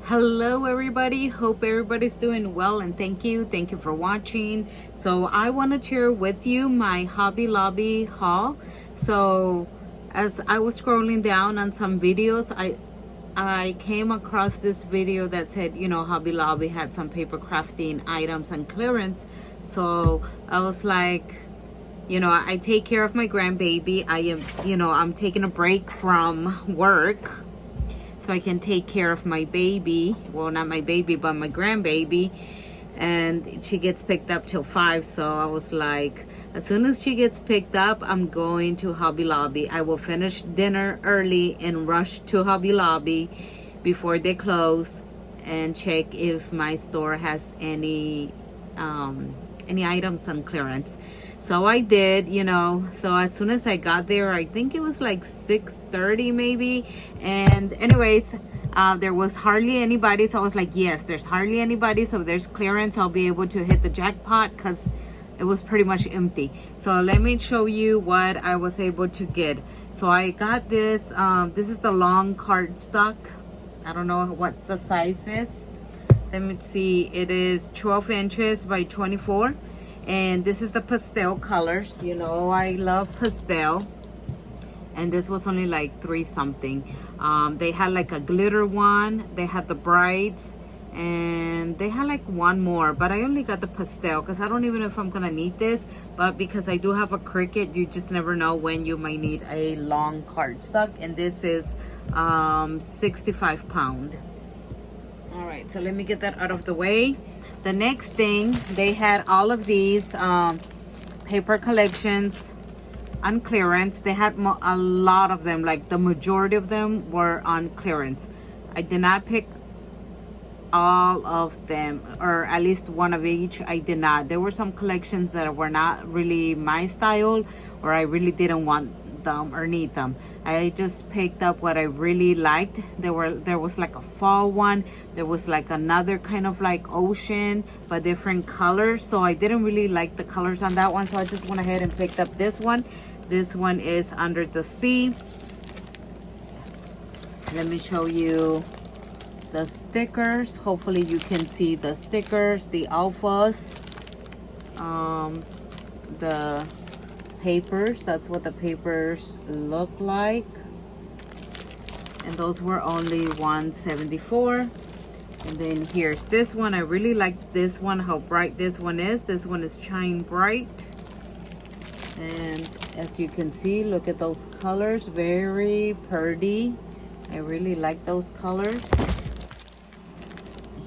Hello everybody, hope everybody's doing well, and thank you for watching. So I wanted to share with you my Hobby Lobby haul. So as I was scrolling down on some videos, I came across this video that said, Hobby Lobby had some paper crafting items on clearance. So I was like, I take care of my grandbaby. I'm taking a break from work so I can take care of my baby. Well, not my baby, but my grandbaby. And she gets picked up till 5. So I was like, as soon as she gets picked up, I'm going to Hobby Lobby. I will finish dinner early and rush to Hobby Lobby before they close and check if my store has any items on clearance. So I did, so as soon as I got there, I think it was like 6:30 maybe. And anyways, there was hardly anybody. So I was like, yes, there's hardly anybody. So there's clearance. I'll be able to hit the jackpot because it was pretty much empty. So let me show you what I was able to get. So I got this. This is the long cardstock. I don't know what the size is. Let me see. It is 12 inches by 24. And this is the pastel colors. I love pastel. And this was only like 3 something. They had like a glitter one. They had the brights. And they had like one more. But I only got the pastel because I don't even know if I'm going to need this. But because I do have a Cricut, you just never know when you might need a long cardstock. And this is 65 pound. All right, so let me get that out of the way. The next thing, they had all of these paper collections on clearance. They had a lot of them, like the majority of them were on clearance. I did not pick all of them, or at least one of each. I did not. There were some collections that were not really my style, or I really didn't want them or need them. I just picked up what I really liked. There was like a fall one. There was like another kind of like ocean but different colors. So I didn't really like the colors on that one, so I just went ahead and picked up this one. This one is Under the Sea. Let me show you the stickers. Hopefully you can see the stickers, the alphas, the papers. That's what the papers look like, and those were only $174. And then here's this one. I really like this one, how bright this one is. This one is Shine Bright, and as you can see, look at those colors, very pretty. I really like those colors.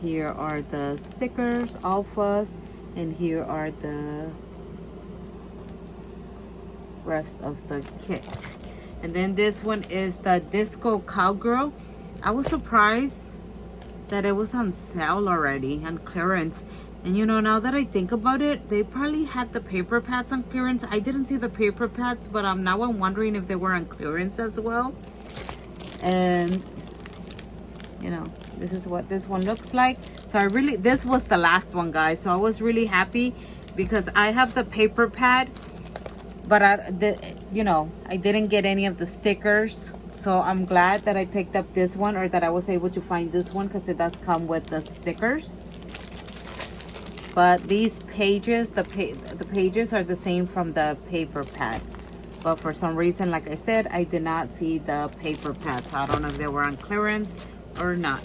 Here are the stickers, alphas, and here are the rest of the kit. And then this one is the Disco Cowgirl. I was surprised that it was on sale already, on clearance. And now that I think about it, they probably had the paper pads on clearance. I didn't see the paper pads, but now I'm wondering if they were on clearance as well. And this is what this one looks like. So this was the last one, guys. So I was really happy because I have the paper pad, but I didn't get any of the stickers. So I'm glad that I picked up this one, or that I was able to find this one, because it does come with the stickers. But these pages, the pages are the same from the paper pad. But for some reason, like I said, I did not see the paper pads. So I don't know if they were on clearance or not.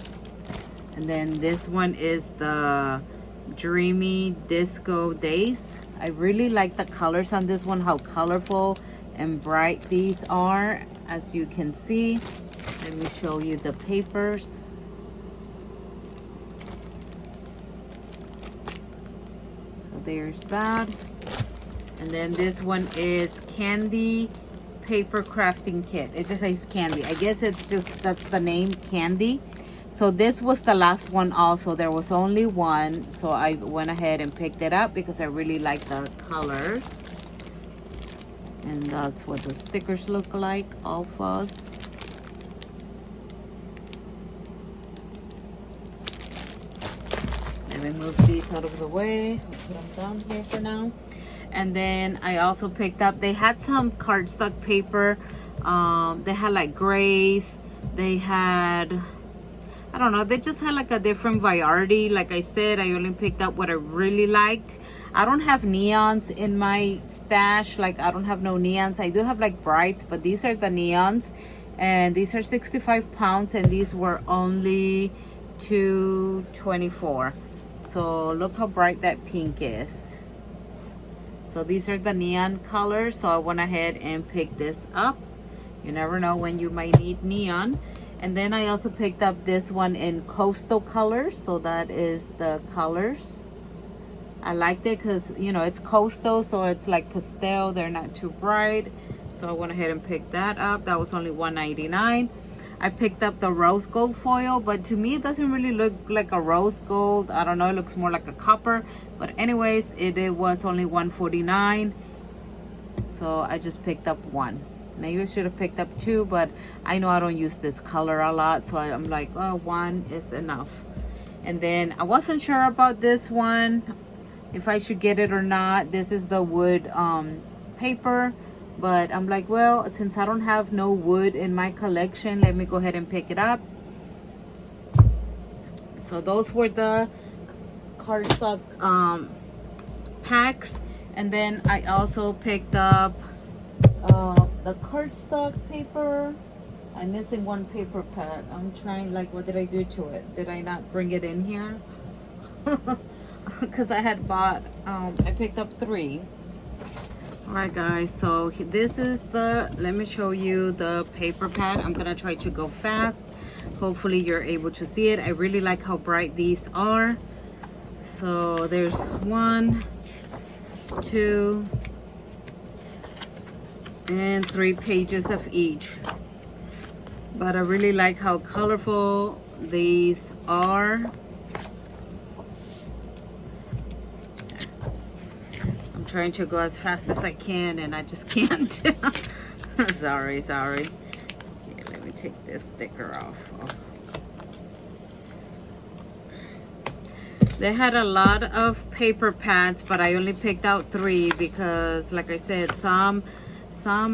And then this one is the Dreamy Disco Days. I really like the colors on this one, how colorful and bright these are, as you can see. Let me show you the papers. So there's that. And then this one is Candy Paper Crafting Kit. It just says Candy. I guess that's the name, Candy. So this was the last one also. There was only one. So I went ahead and picked it up because I really like the colors. And that's what the stickers look like, alphas. Let me move these out of the way. I'll put them down here for now. And then I also picked up, they had some cardstock paper. They had like grays. They had, I don't know, they just had like a different variety. Like I said, I only picked up what I really liked. I don't have neons in my stash. Like I don't have no neons. I do have like brights, but these are the neons, and these are 65 pounds, and these were only $2.24. So look how bright that pink is. So these are the neon colors, so I went ahead and picked this up. You never know when you might need neon. And then I also picked up this one in coastal colors, so that is the colors. I liked it because, you know, it's coastal, so it's like pastel. They're not too bright, so I went ahead and picked that up. That was only $1.99. I picked up the rose gold foil, but to me it doesn't really look like a rose gold. I don't know, it looks more like a copper. But anyways, it was only $1.49, so I just picked up one. Maybe I should have picked up two, but I know I don't use this color a lot, so I'm like, oh, one is enough. And then I wasn't sure about this one, if I should get it or not. This is the wood paper, but I'm like, well, since I don't have no wood in my collection, let me go ahead and pick it up. So those were the cardstock packs. And then I also picked up the cardstock paper. I'm missing one paper pad. I'm trying, like, what did I do to it? Did I not bring it in here? Because I had bought, I picked up 3. All right, guys, so this is the, let me show you the paper pad. I'm gonna try to go fast. Hopefully you're able to see it. I really like how bright these are. So there's 1, 2, and 3 pages of each. But I really like how colorful these are. I'm trying to go as fast as I can, and I just can't. sorry. Here, let me take this sticker off. Oh. They had a lot of paper pads, but I only picked out 3 because, like I said, some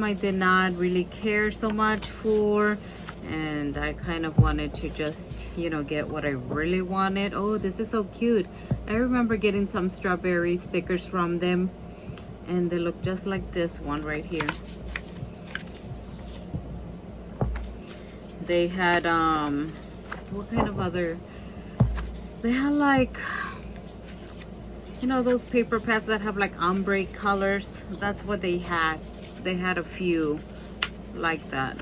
I did not really care so much for, and I kind of wanted to just, you know, get what I really wanted. Oh, this is so cute. I remember getting some strawberry stickers from them, and they look just like this one right here. They had what kind of other, they had like, you know, those paper pads that have like ombre colors. That's what they had. They had a few like that.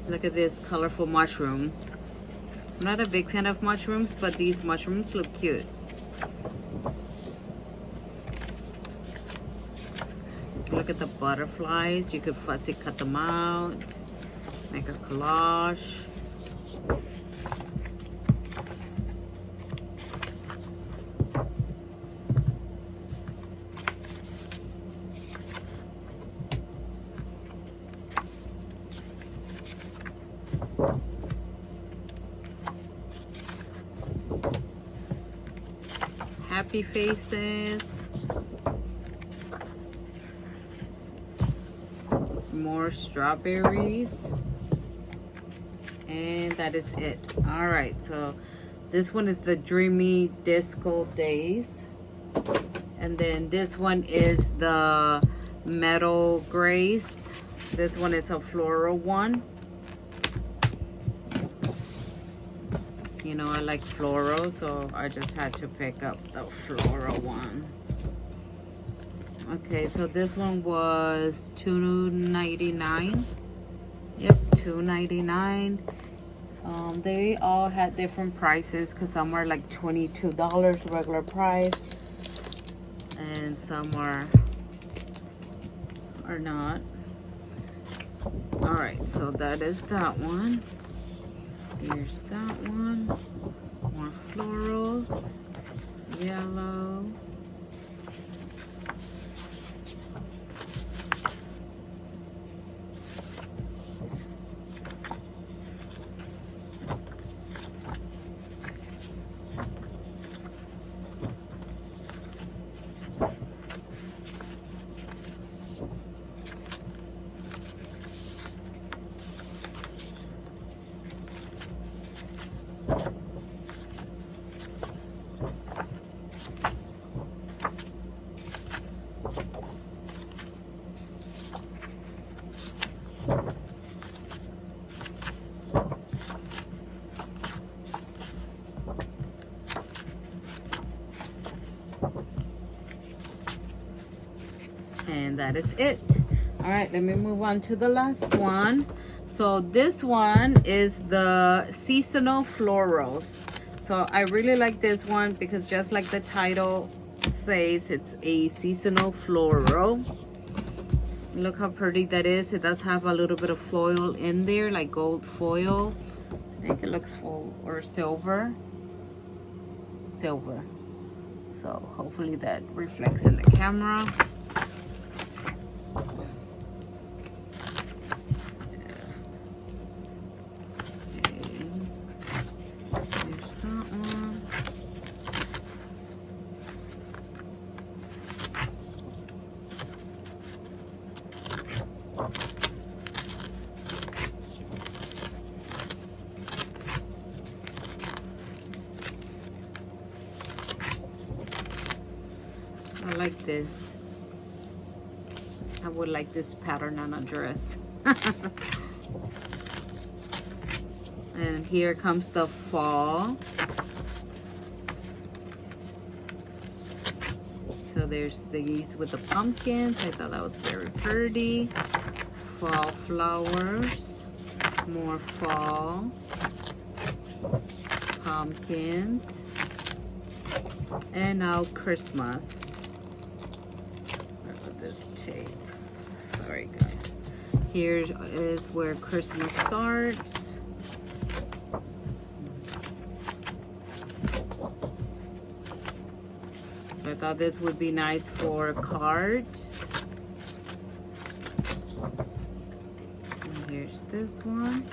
Look at this colorful mushrooms. I'm not a big fan of mushrooms, but these mushrooms look cute. Look at the butterflies. You could fussy cut them out, make a collage. Happy faces. More strawberries. And that is it. All right, so this one is the Dreamy Disco Days. And then this one is the Metal Grace. This one is a floral one. You know, I like floral, so I just had to pick up the floral one. Okay, so this one was $2.99. Yep, $2.99. They all had different prices, because some were like $22 regular price, and some are not. All right, so that is that one. Here's that one. More florals. Yellow. And that is it. All right, let me move on to the last one. So this one is the seasonal florals. So I really like this one because just like the title says, it's a seasonal floral. Look how pretty that is. It does have a little bit of foil in there, like gold foil. I think it looks full, or silver. Silver. So hopefully that reflects in the camera. I like this. I would like this pattern on a dress. And here comes the fall. So there's these with the pumpkins. I thought that was very pretty. Fall flowers. More fall. Pumpkins. And now Christmas. Where put this tape? Sorry guys. Here is where Christmas starts. So I thought this would be nice for cards. And here's this one.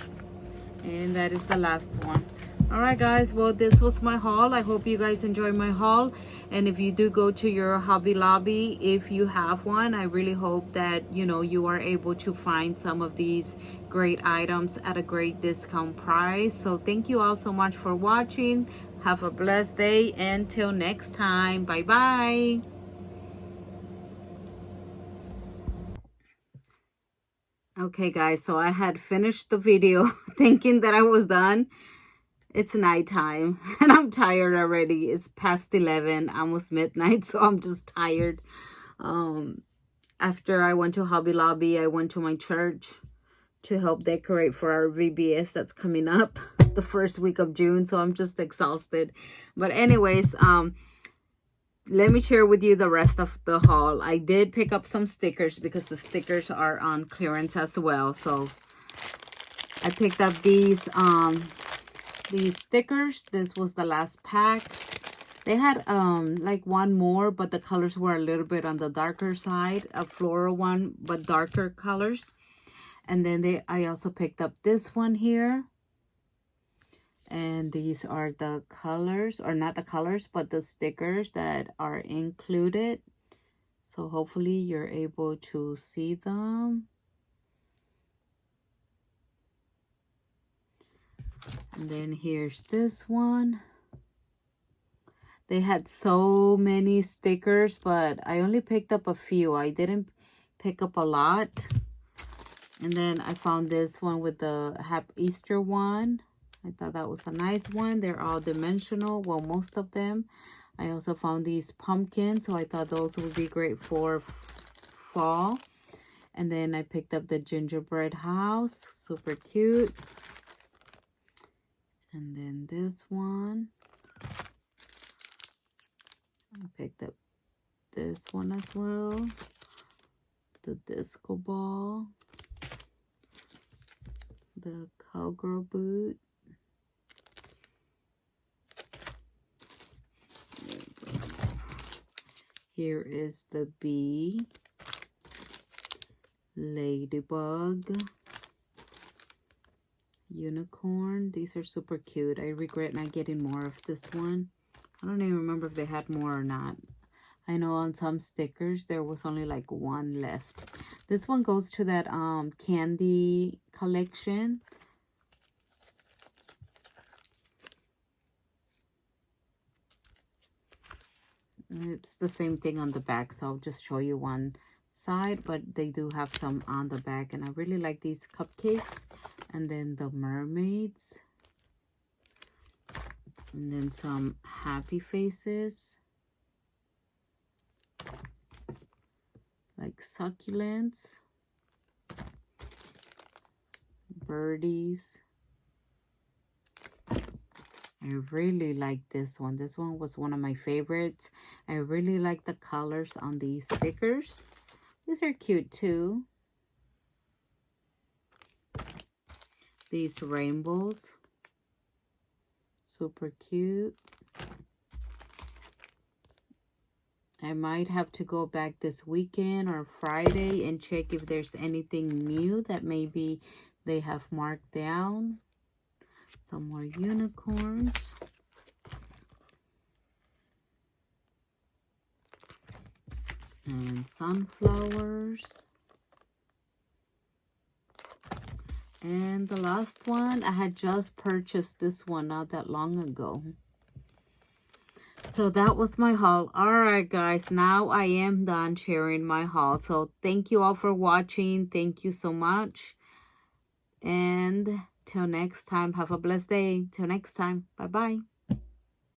And that is the last one. All right guys, well this was my haul. I hope you guys enjoyed my haul, and if you do go to your Hobby Lobby, if you have one, I really hope that you are able to find some of these great items at a great discount price. So thank you all so much for watching. Have a blessed day. Until next time, bye bye. Okay guys, so I had finished the video thinking that I was done. It's nighttime and I'm tired already. It's past 11, almost midnight, so I'm just tired. After I went to Hobby Lobby, I went to my church to help decorate for our VBS that's coming up the first week of June, so I'm just exhausted. But anyways, let me share with you the rest of the haul. I did pick up some stickers because the stickers are on clearance as well. So I picked up these stickers. This was the last pack. They had like one more, but the colors were a little bit on the darker side, a floral one but darker colors. And then I also picked up this one here, and these are the colors, or not the colors but the stickers that are included. So hopefully you're able to see them. And then here's this one. They had so many stickers, but I only picked up a few. I didn't pick up a lot. And then I found this one with the Happy Easter one. I thought that was a nice one. They're all dimensional, well, most of them. I also found these pumpkins, so I thought those would be great for fall. And then I picked up the gingerbread house, super cute. And then this one, I picked up this one as well, the disco ball, the cowgirl boot, here is the bee, ladybug, unicorn. These are super cute. I regret not getting more of this one. I don't even remember if they had more or not. I know on some stickers there was only like one left. This one goes to that candy collection. It's the same thing on the back, so I'll just show you one side, but they do have some on the back. And I really like these cupcakes. And then the mermaids. And then some happy faces. Like like succulents, birdies. I really like this one. This one was one of my favorites. I really like the colors on these stickers. These are cute too. These rainbows. Super cute. I might have to go back this weekend or Friday and check if there's anything new that maybe they have marked down. Some more unicorns. And sunflowers. And the last one, I had just purchased this one not that long ago. So that was my haul. All right, guys, now I am done sharing my haul. So thank you all for watching. Thank you so much. And till next time, have a blessed day. Till next time. Bye-bye.